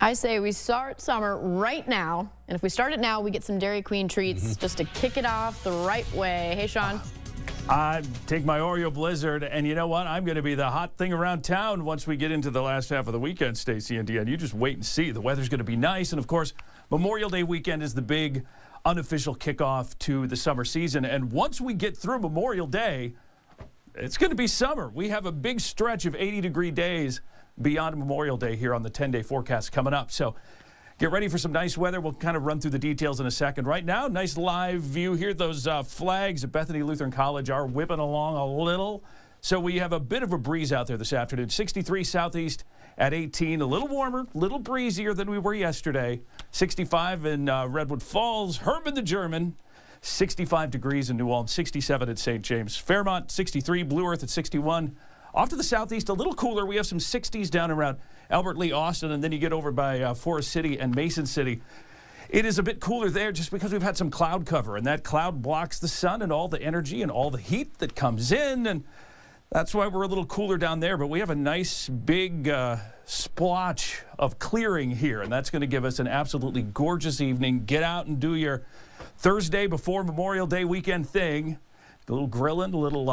I say we start summer right now, and if we start it now, we get some Dairy Queen treats just to kick it off the right way. Hey, Shawn. I take my Oreo Blizzard, and you know what? I'm going to be the hot thing around town once we get into the last half of the weekend, Stacey and Deanne. You just wait and see. The weather's going to be nice, and of course, Memorial Day weekend is the big unofficial kickoff to the summer season. And once we get through Memorial Day, it's going to be summer. We have a big stretch of 80-degree days beyond Memorial Day here on the 10-day forecast coming up. So get ready for some nice weather. We'll kind of run through the details in a second. Right now, nice live view here. Those flags at Bethany Lutheran College are whipping along a little. So we have a bit of a breeze out there this afternoon. 63 southeast at 18. A little warmer, a little breezier than we were yesterday. 65 in Redwood Falls. Herman the German. 65 degrees in New Ulm. 67 at St. James. Fairmont, 63. Blue Earth at 61. Off to the southeast, a little cooler. We have some 60s down around Albert Lee, Austin, and then you get over by Forest City and Mason City. It is a bit cooler there just because we've had some cloud cover, and that cloud blocks the sun and all the energy and all the heat that comes in, and that's why we're a little cooler down there. But we have a nice big splotch of clearing here, and that's going to give us an absolutely gorgeous evening. Get out and do your Thursday before Memorial Day weekend thing. A little grilling, a little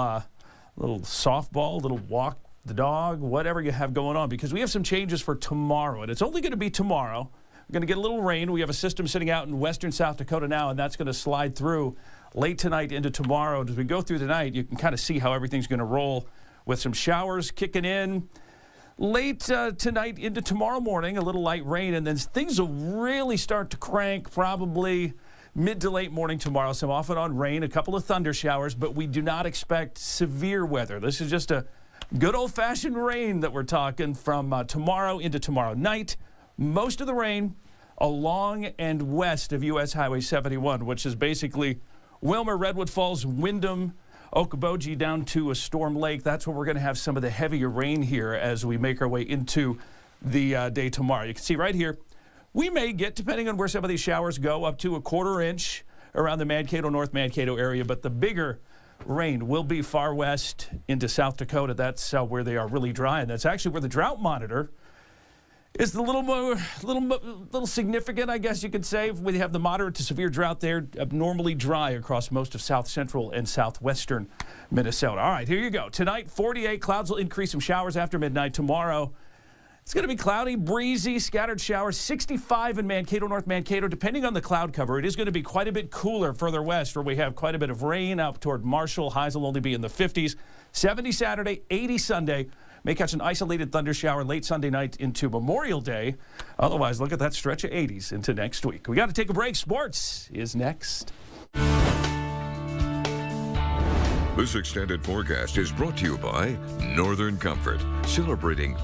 softball, a little walk the dog, whatever you have going on, because we have some changes for tomorrow, and it's only going to be tomorrow. We're going to get a little rain. We have a system sitting out in western South Dakota now, and that's going to slide through late tonight into tomorrow. And as we go through the night, you can kind of see how everything's going to roll with some showers kicking in late tonight into tomorrow morning, a little light rain, and then things will really start to crank probably mid to late morning tomorrow. Some off and on rain, a couple of thunder showers, but we do not expect severe weather. This is just a good old-fashioned rain that we're talking from tomorrow into tomorrow night. Most of the rain along and west of U.S. Highway 71, which is basically Wilmer, Redwood Falls, Windham, Okoboji down to a Storm Lake. That's where we're going to have some of the heavier rain here as we make our way into the day tomorrow. You can see right here, we may get, depending on where some of these showers go, up to a quarter inch around the Mankato, North Mankato area, but the bigger rain will be far west into South Dakota. That's where they are really dry, and that's actually where the drought monitor is the little significant, I guess you could say. We have the moderate to severe drought there, abnormally dry across most of south central and southwestern Minnesota. All right, here you go. Tonight, 48. Clouds will increase, some showers after midnight. Tomorrow, it's going to be cloudy, breezy, scattered showers. 65 in Mankato, North Mankato. Depending on the cloud cover, it is going to be quite a bit cooler further west, where we have quite a bit of rain out toward Marshall. Highs will only be in the 50s. 70 Saturday, 80 Sunday. May catch an isolated thunder shower late Sunday night into Memorial Day. Otherwise, look at that stretch of 80s into next week. We got to take a break. Sports is next. This extended forecast is brought to you by Northern Comfort, celebrating